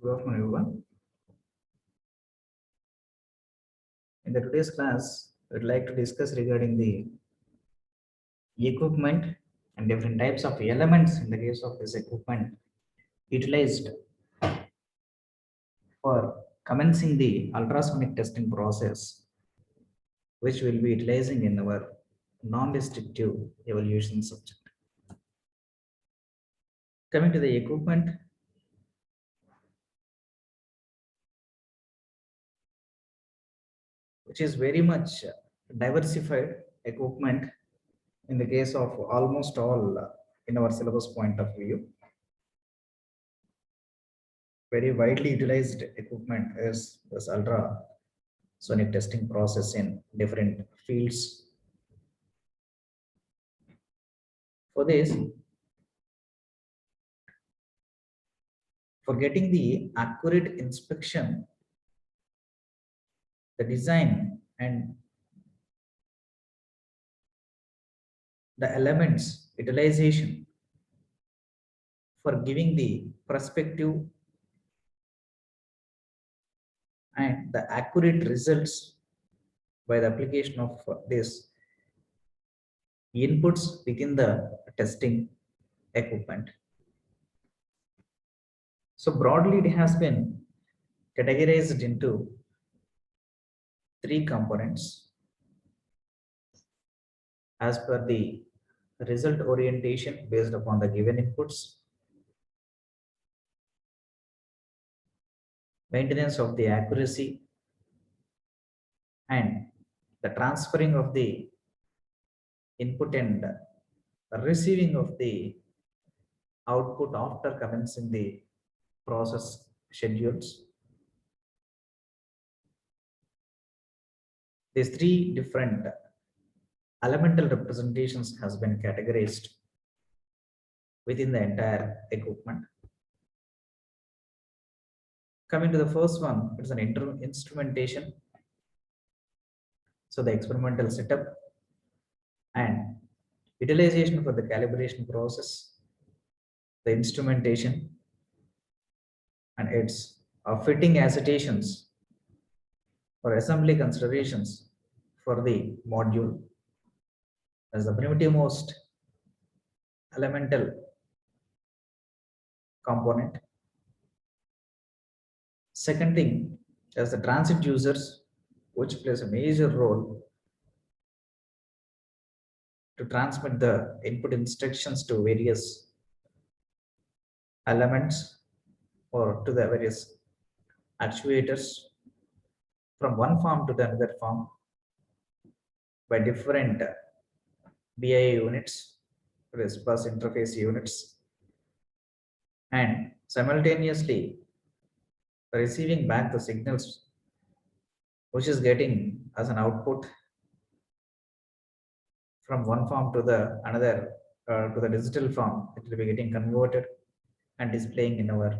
Good afternoon, everyone. In the today's class, I would like to discuss regarding the equipment and different types of elements in the case of this equipment utilized for commencing the ultrasonic testing process, which we'll be utilizing in our non-destructive evaluation subject. Coming to the equipment, which is very much diversified equipment in the case of almost all in our syllabus point of view. Very widely utilized equipment is this ultrasonic testing process in different fields. For this, for getting the accurate inspection, the design and the elements utilization for giving the perspective and the accurate results by the application of this inputs within the testing equipment. So broadly, it has been categorized into three components as per the result orientation based upon the given inputs, maintenance of the accuracy, and the transferring of the input and receiving of the output after commencing the process schedules. These three different elemental representations has been categorized within the entire equipment. Coming to the first one, it's an instrumentation. So the experimental setup and utilization for the calibration process, the instrumentation, and its fitting acetations or assembly considerations for the module as the primitive most elemental component. Second thing, as the transit users, which plays a major role to transmit the input instructions to various elements or to the various actuators from one form to the another form by different BIA units, bus interface units, and simultaneously receiving back the signals which is getting as an output from one form to the another to the digital form. It will be getting converted and displaying in our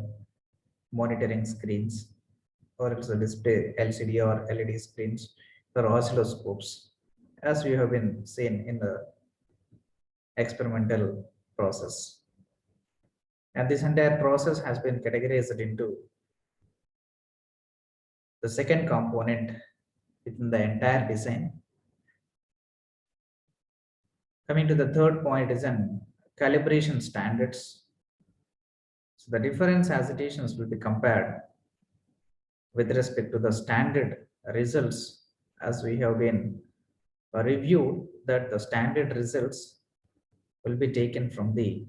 monitoring screens, or else a display LCD or LED screens or oscilloscopes, as we have been seen in the experimental process. And this entire process has been categorized into the second component within the entire design. Coming to the third point is an calibration standards. So the difference acetations will be compared with respect to the standard results, as we have been reviewed that the standard results will be taken from the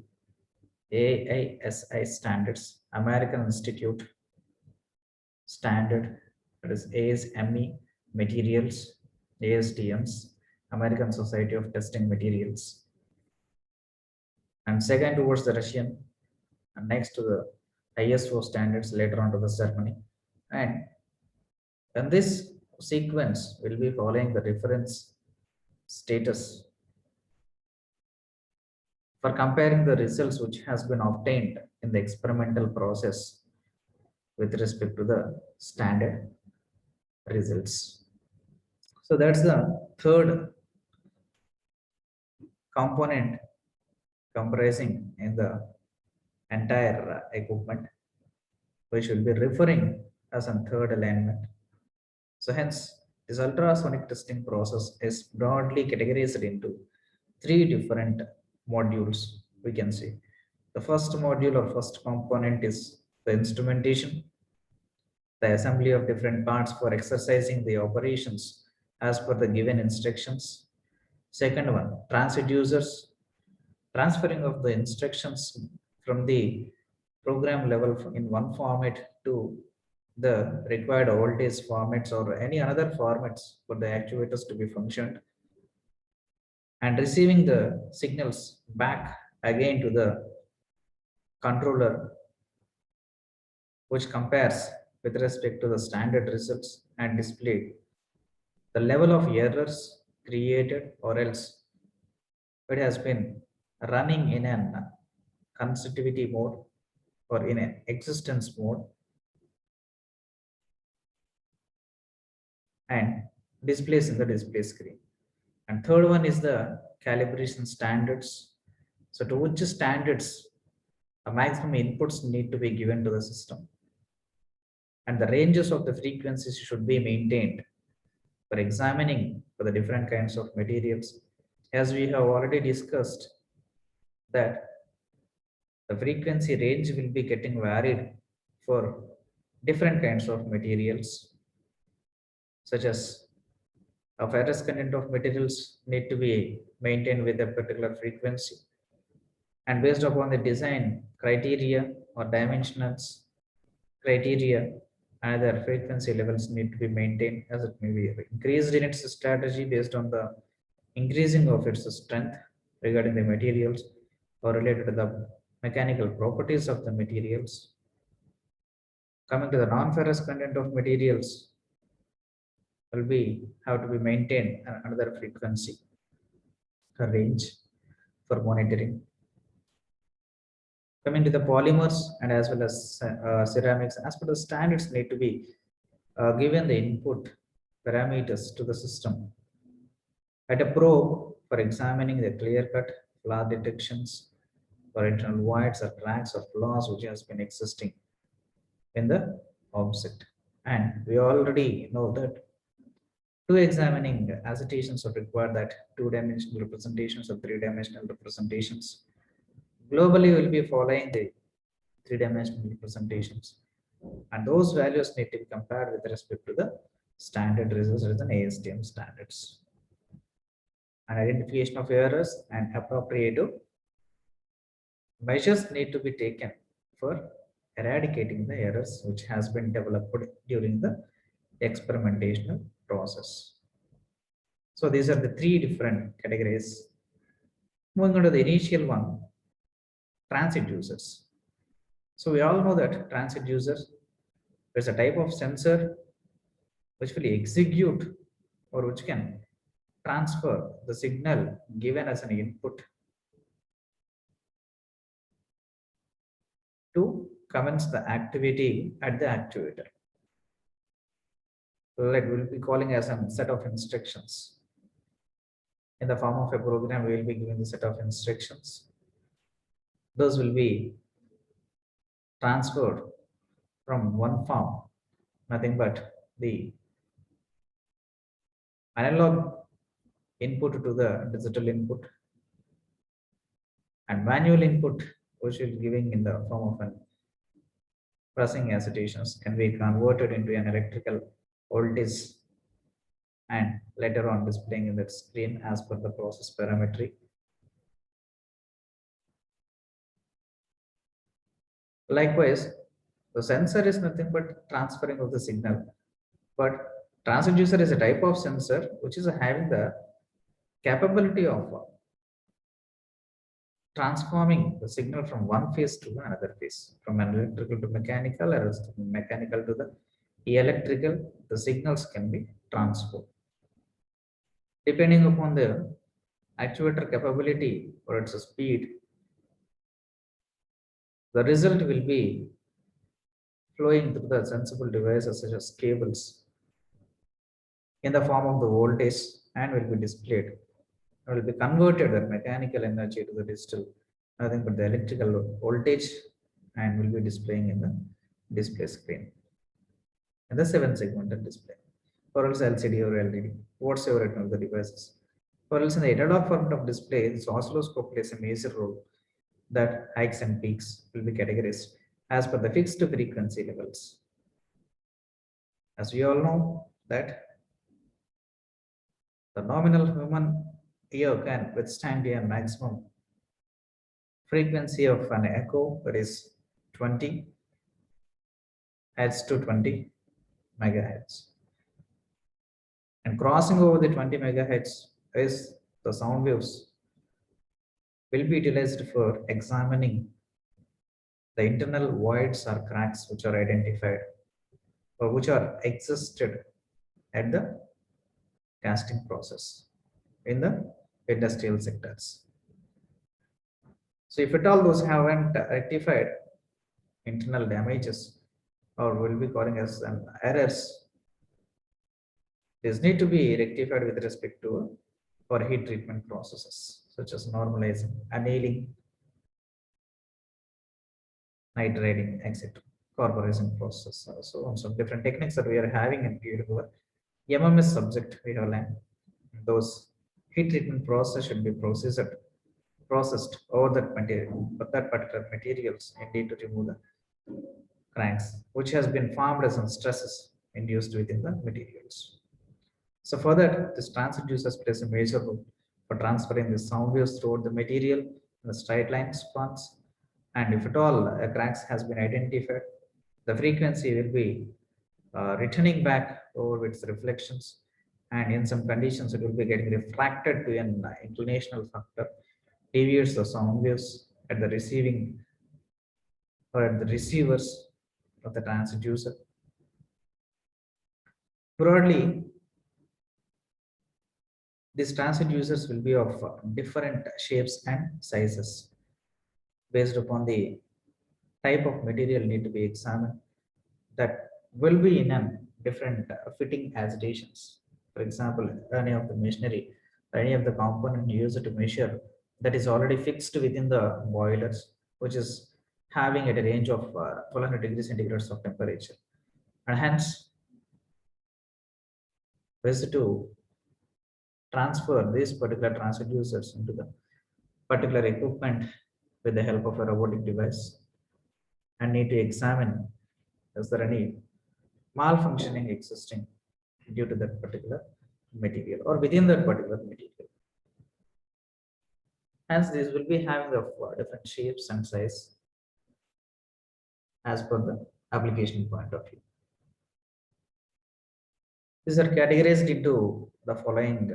AISI standards, American Institute standard, that is ASME materials, ASTMs, American Society of Testing Materials, and second towards the Russian, and next to the ISO standards later on to the ceremony. And this sequence will be following the reference status for comparing the results which has been obtained in the experimental process with respect to the standard results. So that's the third component comprising in the entire equipment. which will be referring as a third alignment. So hence, this ultrasonic testing process is broadly categorized into three different modules, we can say. The first module or first component is the instrumentation, the assembly of different parts for exercising the operations as per the given instructions. Second one, transducers, transferring of the instructions from the program level in one format to the required voltage formats or any other formats for the actuators to be functioned, and receiving the signals back again to the controller, which compares with respect to the standard results and displayed the level of errors created, or else it has been running in an consecutivity mode or in an existence mode, and displays in the display screen. And third one is the calibration standards. So to which standards a maximum inputs need to be given to the system, and the ranges of the frequencies should be maintained for examining for the different kinds of materials. As we have already discussed that the frequency range will be getting varied for different kinds of materials, such as a ferrous content of materials need to be maintained with a particular frequency, and based upon the design criteria or dimensionals criteria, another frequency levels need to be maintained as it may be increased in its strategy based on the increasing of its strength regarding the materials or related to the mechanical properties of the materials. Coming to the non-ferrous content of materials will be have to be maintained another frequency range for monitoring. Coming to the polymers and as well as ceramics, as per the standards need to be given the input parameters to the system at a probe for examining the clear cut flaw detections or internal voids or cracks or flaws which has been existing in the object. And we already know that two examining associations are required, that two-dimensional representations or three-dimensional representations. Globally, we'll be following the three-dimensional representations, and those values need to be compared with respect to the standard results as an ASTM standards. And identification of errors and appropriate measures need to be taken for eradicating the errors which has been developed during the experimental process. So these are the three different categories. Moving on to the initial one, transit users. So we all know that transit users is a type of sensor which will execute or which can transfer the signal given as an input to commence the activity at the actuator. Like we'll be calling as a set of instructions. In the form of a program, we will be giving the set of instructions. Those will be transferred from one form, nothing but the analog input to the digital input, and manual input which is giving in the form of an pressing agitations can be converted into an electrical voltage and later on displaying in the screen as per the process parametry. Likewise, the sensor is nothing but transferring of the signal, but transducer is a type of sensor which is having the capability of transforming the signal from one phase to another phase, from an electrical to mechanical, or else mechanical to the electrical. The signals can be transferred depending upon the actuator capability or its speed. The result will be flowing through the sensible devices such as cables in the form of the voltage and will be displayed. It will be converted the mechanical energy to the digital, nothing but the electrical voltage, and will be displaying in the display screen and the 7-segmented display, or else LCD or LED, whatsoever of the devices. Or else in the analog format of display, this oscilloscope plays a major role that hikes and peaks will be categorized as per the fixed frequency levels. As we all know that the nominal human ear can withstand a maximum frequency of an echo, that is 20 hertz to 20 megahertz. And crossing over the 20 megahertz is the sound waves will be utilized for examining the internal voids or cracks which are identified or which are existed at the casting process in the industrial sectors. So if at all those haven't rectified internal damages or will be calling as an errors, this need to be rectified with respect to for heat treatment processes such as normalizing, annealing, nitriding, etc. Carburizing process. So on some different techniques that we are having in our MMS subject we have learned. Those heat treatment process should be processed over that material, but that particular materials indeed to remove the cracks, which has been formed as some stresses induced within the materials. So for that, this transducers plays a major role for transferring the sound waves throughout the material in the straight line spans. And if at all a cracks has been identified, the frequency will be returning back over its reflections, and in some conditions it will be getting refracted to an inclinational factor, deviates the sound waves at the receiving or at the receivers of the transducer. Broadly, these transducers will be of different shapes and sizes based upon the type of material need to be examined, that will be in a different fitting agitations. For example, any of the machinery, any of the component used to measure that is already fixed within the boilers, which is having at a range of 1200 degrees centigrade of temperature, and hence ways to transfer these particular transducers into the particular equipment with the help of a robotic device, and need to examine is there any malfunctioning existing due to that particular material or within that particular material. Hence, these will be having the different shapes and size as per the application point of view. These are categorized into the following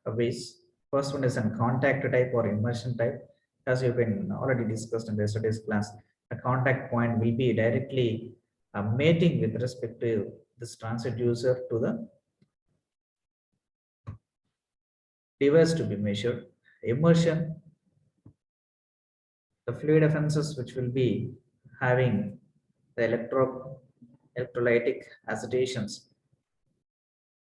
ways. First one is a contact type or immersion type. As you've been already discussed in the yesterday's class, a contact point will be directly mating with respect to this transducer to the device to be measured. Immersion, the fluid offenses which will be having the electrolytic agitations,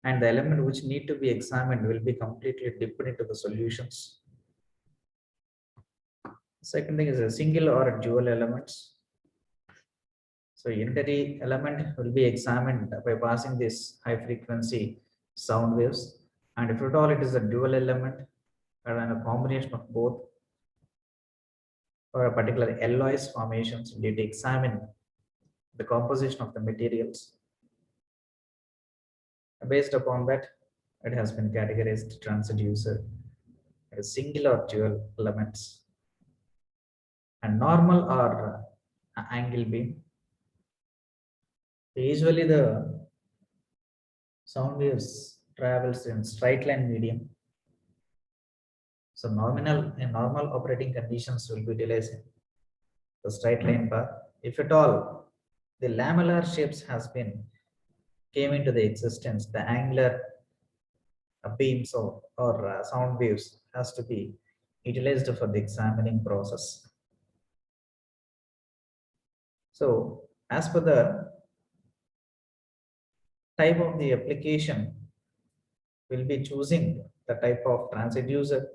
and the element which need to be examined will be completely dipped into the solutions. Second thing is a single or dual elements. So unitary element will be examined by passing this high frequency sound waves, and if at all it is a dual element and a combination of both, or a particular alloys formations, we need to examine the composition of the materials. Based upon that, it has been categorized transducer as single or dual elements, and normal or angle beam. Usually the sound waves travels in straight line medium. So in normal operating conditions will be utilizing the straight line path. If at all the lamellar shapes has been came into the existence, the angular beams or sound waves has to be utilized for the examining process. So as per the type of the application, will be choosing the type of transducer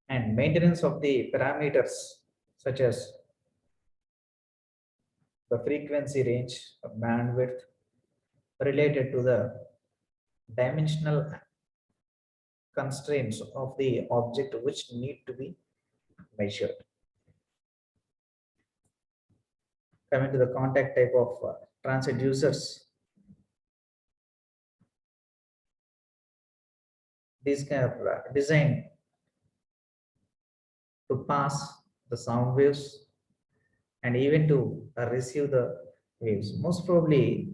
and maintenance of the parameters such as the frequency range, bandwidth related to the dimensional constraints of the object which need to be measured. Coming to the contact type of transducers, these are designed to pass the sound waves and even to receive the waves. Most probably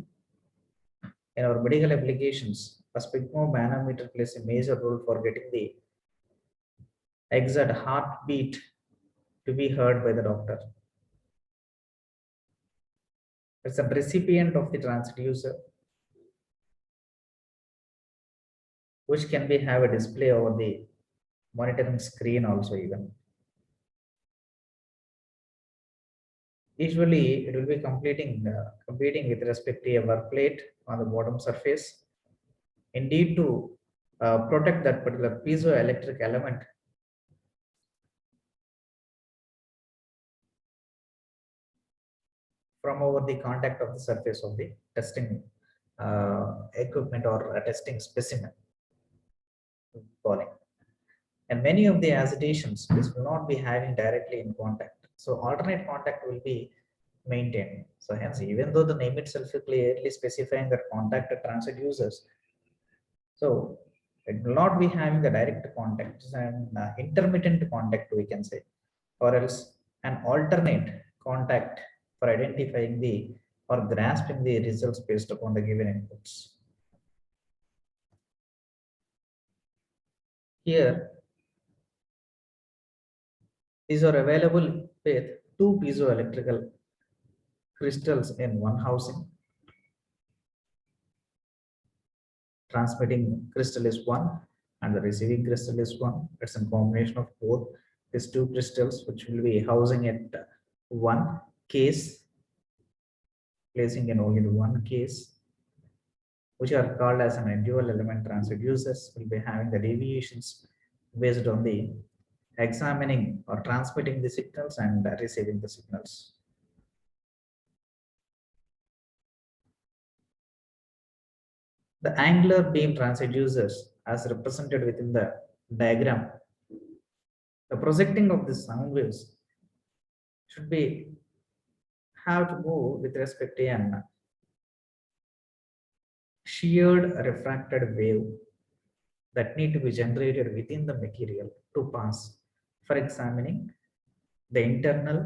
in our medical applications, a sphygmomanometer plays a major role for getting the exact heartbeat to be heard by the doctor. It's a recipient of the transducer, which can be have a display over the monitoring screen also even. Usually, it will be competing with respect to a work plate on the bottom surface. Indeed, to protect that particular piezoelectric element from over the contact of the surface of the testing equipment or a testing specimen. Calling. And many of the agitations this will not be having directly in contact. So alternate contact will be maintained. So hence, even though the name itself is clearly specifying that contact transducers, so it will not be having the direct contact and intermittent contact, we can say, or else an alternate contact for identifying the or grasping the results based upon the given inputs. Here, these are available with two piezoelectrical crystals in one housing. Transmitting crystal is one and the receiving crystal is one. It's a combination of both these two crystals, which will be housing at one case, placing in only one case, which are called as an dual element transducers, will be having the deviations based on the examining or transmitting the signals and receiving the signals. The angular beam transducers, as represented within the diagram, the projecting of the sound waves should be have to move with respect to an sheared refracted wave that need to be generated within the material to pass for examining the internal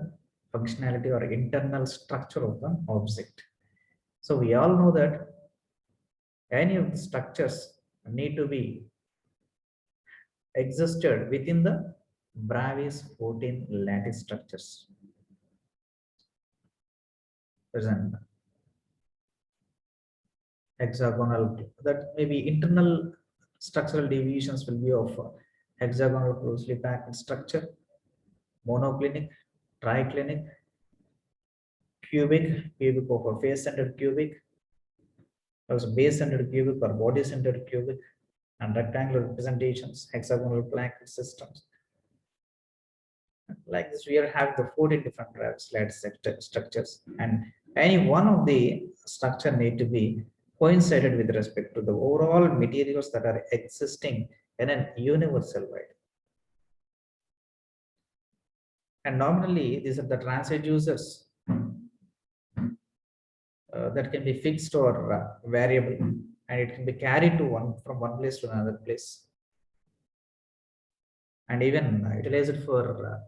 functionality or internal structure of the object. So we all know that any of the structures need to be existed within the Bravis 14 lattice structures. There's an hexagonal, that maybe internal structural deviations will be of hexagonal closely packed structure, monoclinic, triclinic, cubic of a face-centered cubic, also base-centered cubic or body-centered cubic, and rectangular representations, hexagonal plaque systems. Like this, we are having the 14 different lattice structures, and any one of the structure need to be coincided with respect to the overall materials that are existing in an universal way. And normally, these are the transducers that can be fixed or variable, and it can be carried to from one place to another place, and even utilized for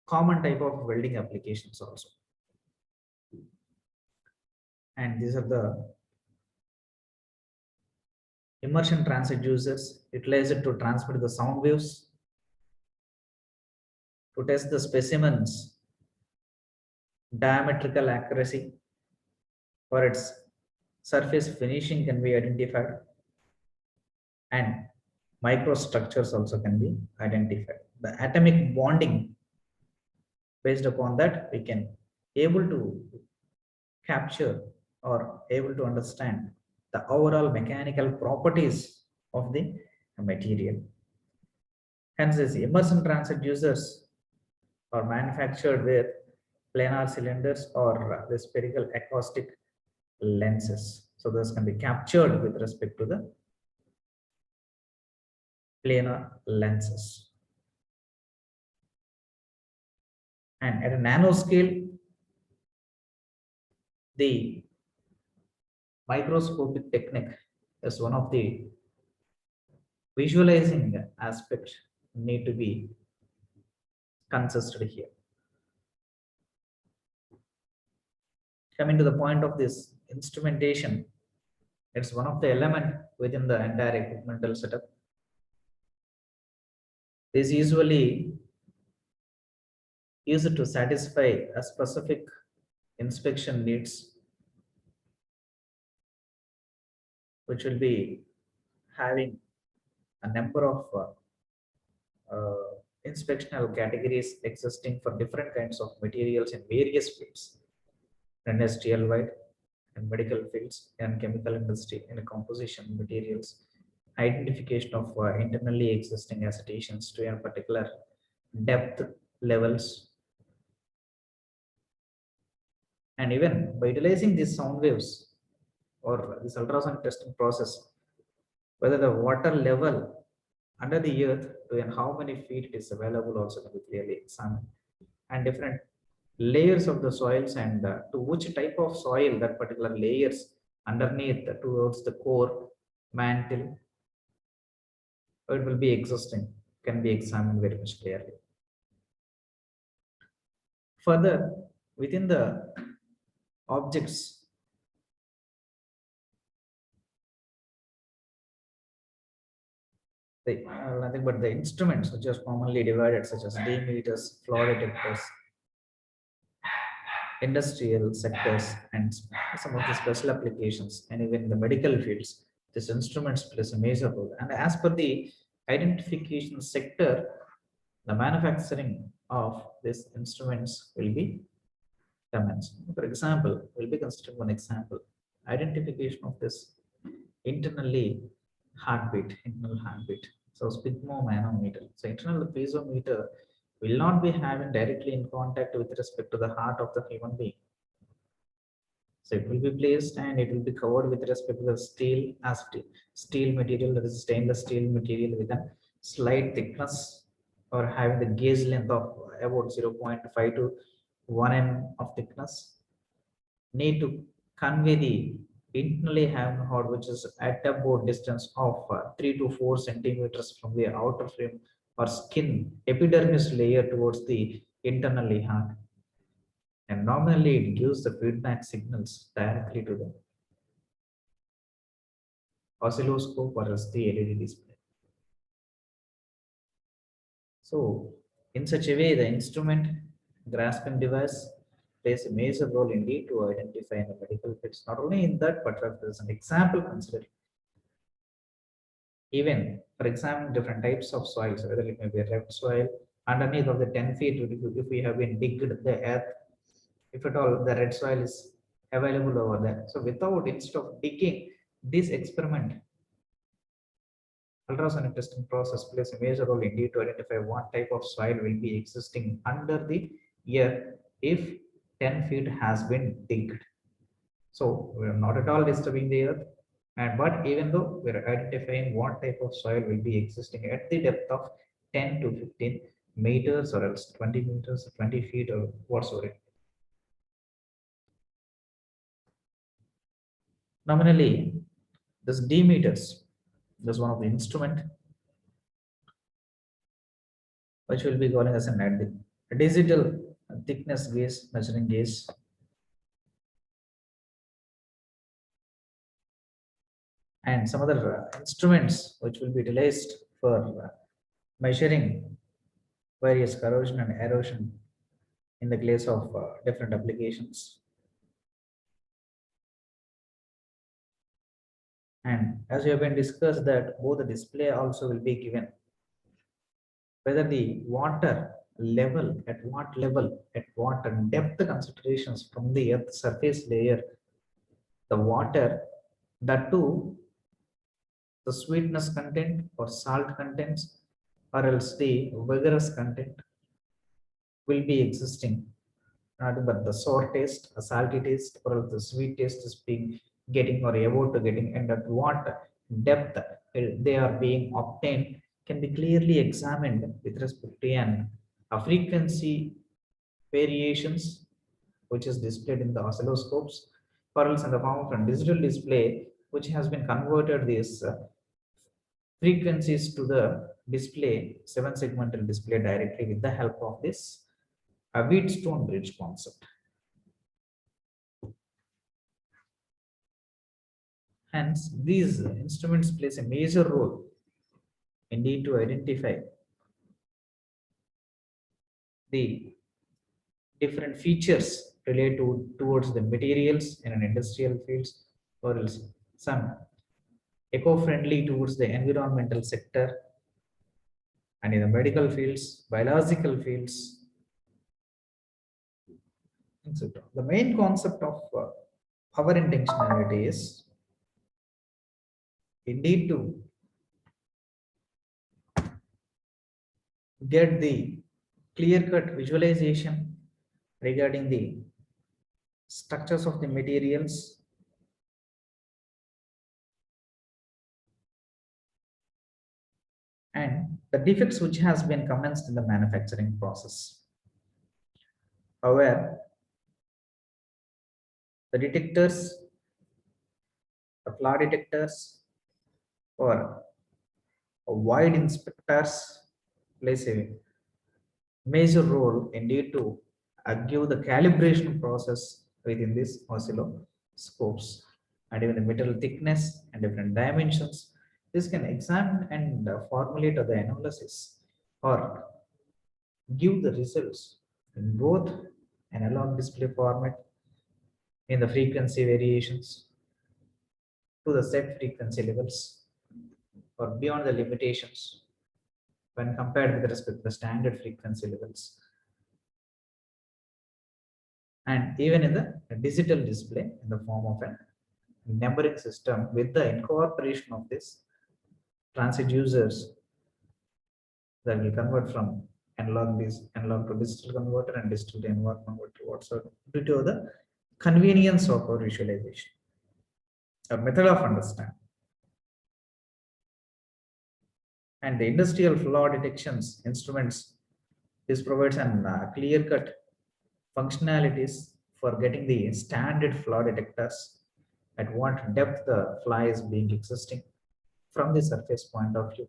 common type of welding applications also. And these are the immersion transducers utilized to transmit the sound waves, to test the specimens diametrical accuracy, for its surface finishing can be identified, and microstructures also can be identified. The atomic bonding, based upon that, we can able to capture or able to understand the overall mechanical properties of the material. Hence, these immersion transducers are manufactured with planar cylinders or the spherical acoustic lenses. So this can be captured with respect to the planar lenses. And at a nanoscale, the microscopic technique is one of the visualizing aspects need to be considered here. Coming to the point of this instrumentation, it's one of the element within the entire equipmental setup. This usually used to satisfy a specific inspection needs, which will be having a number of inspectional categories existing for different kinds of materials in various fields, industrial wide and medical fields and chemical industry and composition materials, identification of internally existing acetations to a particular depth levels, and even by utilizing these sound waves or this ultrasonic testing process, whether the water level under the earth to and how many feet it is available also can be clearly examined, and different layers of the soils and to which type of soil that particular layers underneath towards the core mantle it will be existing can be examined very much clearly. Further, within the objects, nothing but the instruments which are commonly divided, such as dmeters, flow detectors, industrial sectors, and some of the special applications, and even the medical fields. These instruments plays a major role. And as per the identification sector, the manufacturing of these instruments will be commenced. For example, we'll be considering one example: identification of this internally internal heartbeat. So sphygmomanometer. So internal piezometer will not be having directly in contact with respect to the heart of the human being. So it will be placed and it will be covered with respect to the steel as steel material, that is stainless steel material with a slight thickness or having the gauge length of about 0.5 to 1 mm of thickness. Need to convey the internally having heart, which is at about distance of 3 to 4 centimeters from the outer frame or skin epidermis layer towards the internally heart. And normally it gives the feedback signals directly to the oscilloscope or else the LED display. So in such a way, the instrument grasping device plays a major role indeed to identify in the medical fields. Not only in that, but as an example considered, even for example, different types of soils, whether it may be a red soil, underneath of the 10 feet, if we have been digged the earth, if at all the red soil is available over there. So without, instead of digging, this experiment, ultrasonic testing process plays a major role indeed to identify what type of soil will be existing under the earth if 10 feet has been digged. So we are not at all disturbing the earth, and but even though we are identifying what type of soil will be existing at the depth of 10 to 15 meters or else 20 meters, 20 feet or whatsoever. Nominally, this D meters, this one of the instrument which will be calling as a digital thickness gauge, measuring gauge. And some other instruments which will be utilized for measuring various corrosion and erosion in the case of different applications. And as we have been discussed that both the display also will be given whether the water level, at what depth concentrations from the earth surface layer, the water, that too, the sweetness content or salt contents or else the vigorous content will be existing nothing but the sour taste, a salty taste, or else the sweet taste is being getting or about to getting, and at what depth they are being obtained can be clearly examined with respect to a frequency variations which is displayed in the oscilloscopes, or else in the form of a digital display which has been converted these frequencies to the display, seven segmental display directly with the help of this Wheatstone bridge concept. Hence, these instruments plays a major role indeed to identify the different features related towards the materials in an industrial fields, or else some eco-friendly towards the environmental sector, and in the medical fields, biological fields, etc. The main concept of our intentionality is indeed to get the clear-cut visualization regarding the structures of the materials and the defects which has been commenced in the manufacturing process. However, the detectors, the flaw detectors, or wide inspectors plays a major role indeed to give the calibration process within these oscilloscopes, and even the metal thickness and different dimensions. This can examine and formulate the analysis or give the results in both analog display format in the frequency variations to the set frequency levels or beyond the limitations when compared with respect to the standard frequency levels, and even in the digital display in the form of a numbering system with the incorporation of this transducers that will convert from analog to digital converter and digital to analog converter whatsoever due to the convenience of our visualization a method of understanding. And the industrial flaw detections instruments, this provides an clear cut functionalities for getting the standard flaw detectors at what depth the fly is being existing from the surface point of view,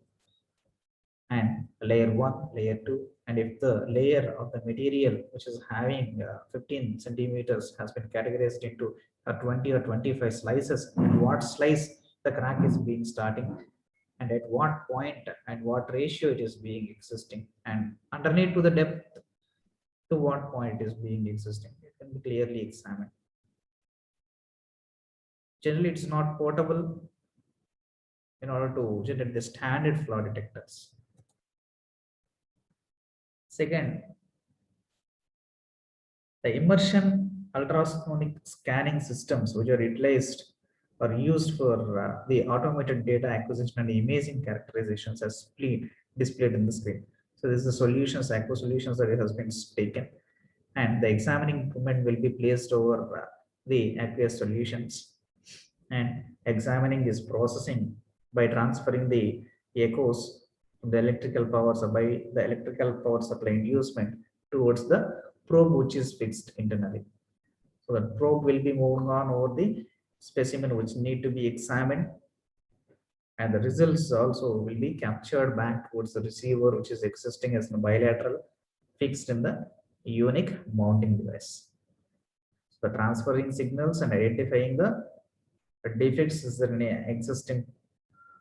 and layer 1, layer 2, and if the layer of the material which is having 15 centimeters has been categorized into 20 or 25 slices, and what slice the crack is being starting, and at what point and what ratio it is being existing, and underneath to the depth to what point it is being existing, it can be clearly examined. Generally, it's not portable in order to generate the standard flaw detectors. Second, the immersion ultrasonic scanning systems which are utilized or used for the automated data acquisition and imaging characterizations as displayed in the screen. So this is the solutions, aqua solutions that it has been taken, and the examining equipment will be placed over the aqueous solutions, and examining is processing by transferring the echoes from the electrical power supply, the electrical power supply inducement towards the probe which is fixed internally. So the probe will be moving on over the specimen which need to be examined, and the results also will be captured back towards the receiver which is existing as a bilateral fixed in the unique mounting device. So the transferring signals and identifying the defects is existing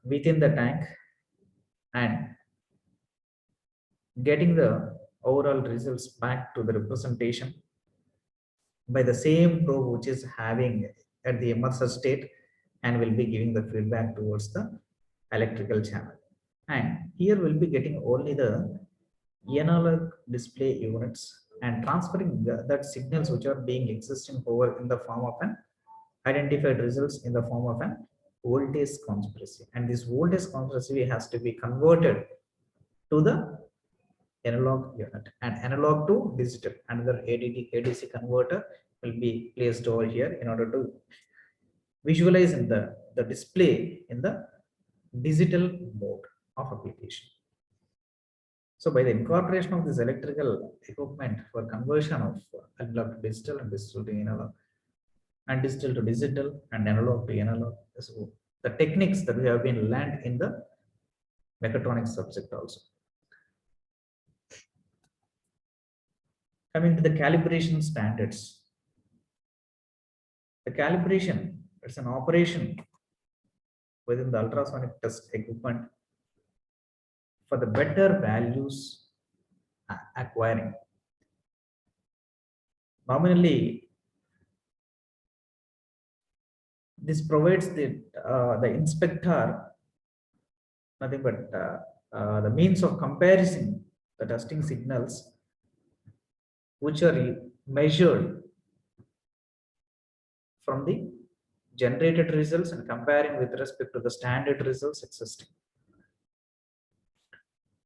within the tank, and getting the overall results back to the representation by the same probe which is having at the immerser state, and will be giving the feedback towards the electrical channel. And here we'll be getting only the analog display units and transferring that signals which are being existing over in the form of an identified results in the form of an voltage conspiracy, and this voltage conspiracy has to be converted to the analog unit, and analog to digital. Another ADC converter will be placed over here in order to visualize in the display in the digital mode of application. So by the incorporation of this electrical equipment for conversion of analog to digital and digital to analog and digital to digital and analog to analog, so the techniques that we have been learned in the mechatronics subject also. Coming to the calibration standards. The calibration, it's an operation within the ultrasonic test equipment for the better values acquiring. Nominally, this provides the inspector nothing but the means of comparison the testing signals which are measured from the generated results and comparing with respect to the standard results existing.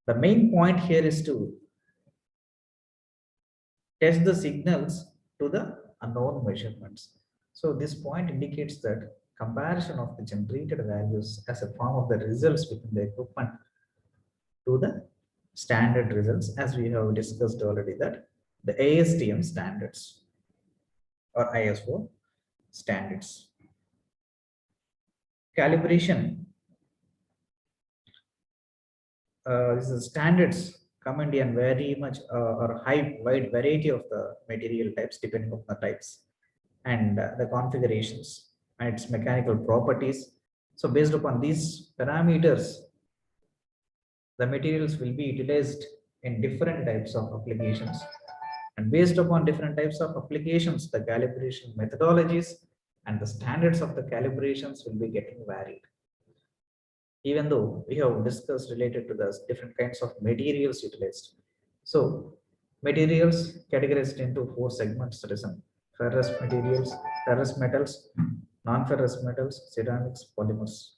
The main point here is to test the signals to the unknown measurements. So this point indicates that comparison of the generated values as a form of the results within the equipment to the standard results, as we have discussed already, that the ASTM standards or ISO standards. Calibration, this is standards come in very much or wide variety of the material types depending on the types and the configurations and its mechanical properties. So based upon these parameters, the materials will be utilized in different types of applications, and based upon different types of applications, the calibration methodologies and the standards of the calibrations will be getting varied. Even though we have discussed related to the different kinds of materials utilized. So materials categorized into 4 segments: ferrous materials, ferrous metals, non-ferrous metals, ceramics, polymers.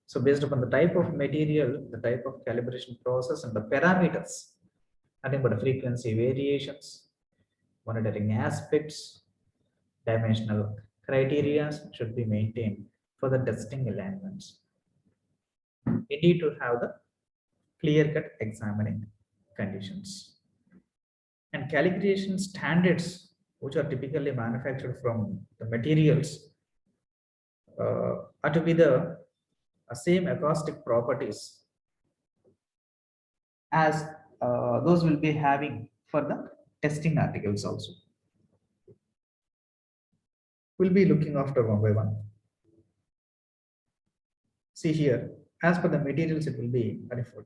So based upon the type of material, the type of calibration process and the parameters, nothing but frequency variations, monitoring aspects, dimensional criteria should be maintained for the testing alignments. We need to have the clear-cut examining conditions. And calibration standards, which are typically manufactured from the materials, are to be the same acoustic properties as those will be having for the testing articles also. We'll be looking after one by one. See here, as per the materials, it will be manifold.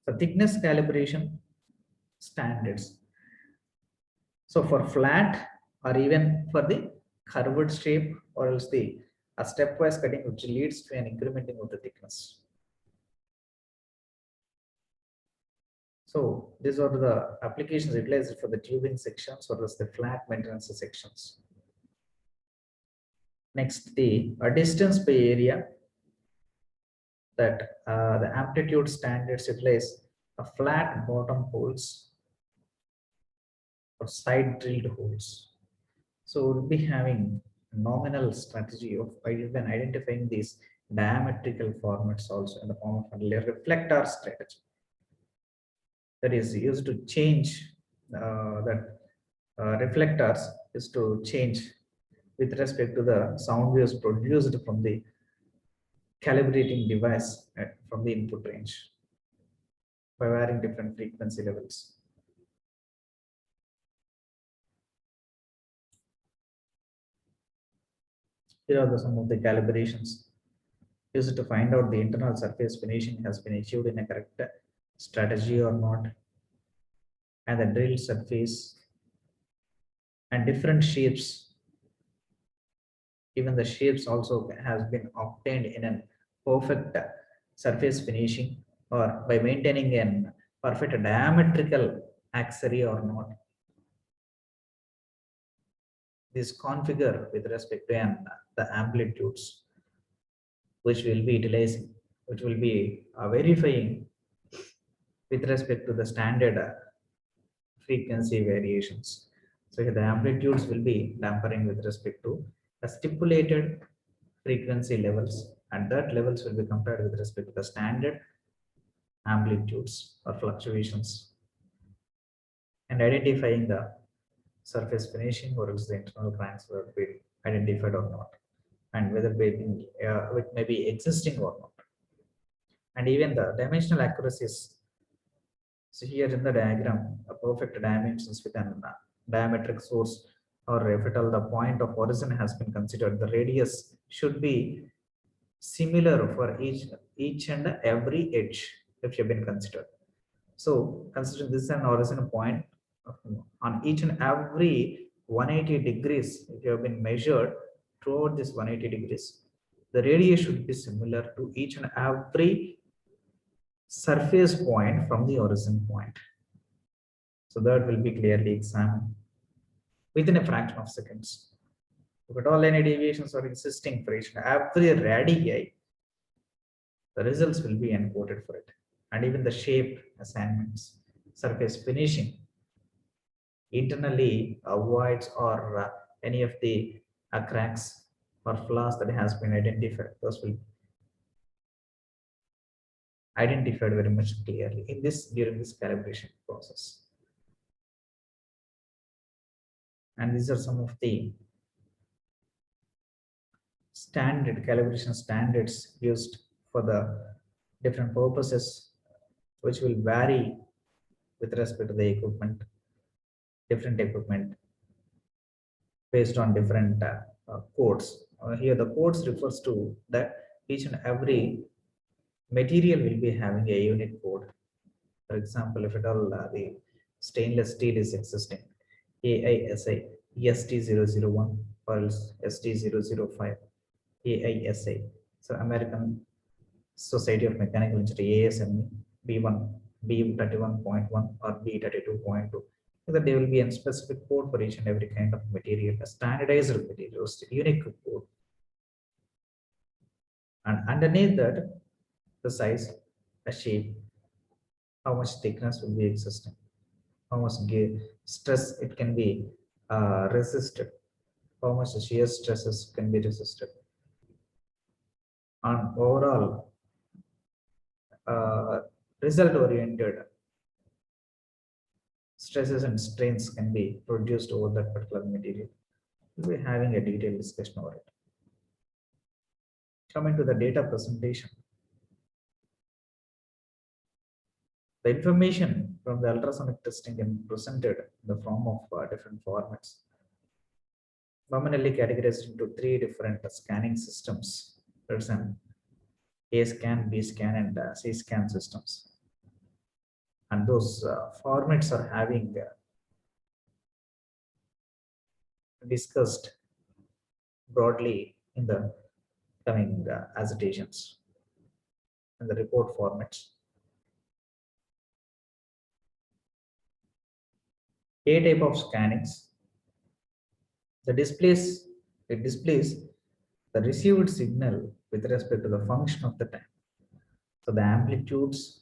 So thickness calibration standards. So for flat or even for the curved shape, or else the a stepwise cutting which leads to an incrementing of the thickness. So these are the applications utilized for the tubing sections or else the flat maintenance sections. Next, the distance by area, that the amplitude standards utilize a flat bottom holes or side drilled holes. So we'll be having nominal strategy of even identifying these diametrical formats also in the form of a reflector strategy that is used to change reflectors is to change with respect to the sound waves produced from the calibrating device from the input range by varying different frequency levels. Here are some of the calibrations used to find out the internal surface finishing has been achieved in a correct strategy or not, and the drilled surface and different shapes. Even the shapes also has been obtained in a perfect surface finishing or by maintaining a perfect diametrical axillary or not. This configure with respect to the amplitudes which will be utilizing, which will be verifying with respect to the standard frequency variations. So here the amplitudes will be dampering with respect to the stipulated frequency levels, and that levels will be compared with respect to the standard amplitudes or fluctuations, and identifying the surface finishing or else the internal cranks will be identified or not, and whether it may be existing or not, and even the dimensional accuracies. So here in the diagram, a perfect dimensions with an diametric source, or if at all the point of origin has been considered, the radius should be similar for each and every edge if you have been considered. So considering this an origin point on each and every 180 degrees, if you have been measured throughout this 180 degrees, the radius should be similar to each and every surface point from the origin point. So that will be clearly examined within a fraction of seconds. If at all any deviations are existing for each and every radii, the results will be encoded for it. And even the shape assignments, surface finishing, internally avoids or any of the cracks or flaws that has been identified, those will be identified very much clearly in this during this calibration process. And these are some of the standard calibration standards used for the different purposes, which will vary with respect to the equipment, different equipment based on different codes. Here the codes refers to that each and every material will be having a unique code. For example, if at all the stainless steel is existing, AISI ST001 or else ST005, AISI. So American Society of Mechanical Engineering, ASME, B1, B31.1 or B32.2. So that there will be a specific code for each and every kind of material, a standardized material, unique code. And underneath that, the size, the shape, how much thickness will be existing, how much stress it can be resisted, how much shear stresses can be resisted. On overall result oriented stresses and strains can be produced over that particular material. We'll be having a detailed discussion over it. Coming to the data presentation. The information from the ultrasonic testing can be presented in the form of different formats, commonly categorized into three different scanning systems. There's an A scan, B scan, and C scan systems. And those formats are having discussed broadly in the coming agitations and the report formats. A type of scannings, it displays the received signal with respect to the function of the time. So the amplitudes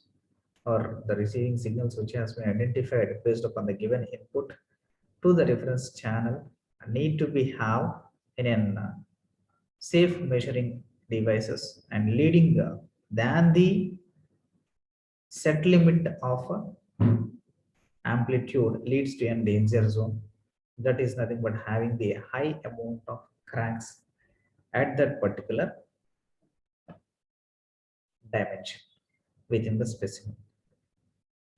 or the receiving signals which has been identified based upon the given input to the reference channel need to be have in a safe measuring devices and leading than the set limit of amplitude leads to a danger zone. That is nothing but having the high amount of cracks at that particular dimension within the specimen.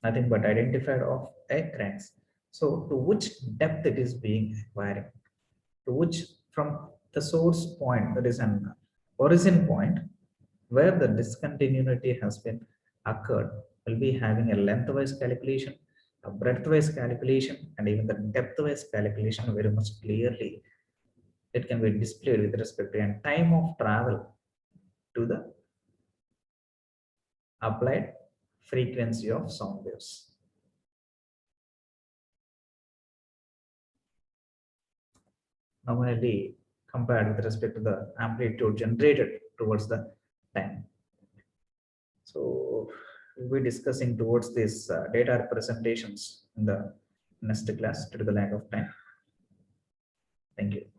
Nothing but identified of a cranks. So to which depth it is being acquiring, to which from the source point, that is an origin point where the discontinuity has been occurred, will be having a lengthwise calculation, a breadthwise calculation, and even the depthwise calculation very much clearly. It can be displayed with respect to a time of travel to the applied frequency of sound waves. Nominally compared with respect to the amplitude generated towards the time. So we'll be discussing towards these data representations in the next class due to the lack of time. Thank you.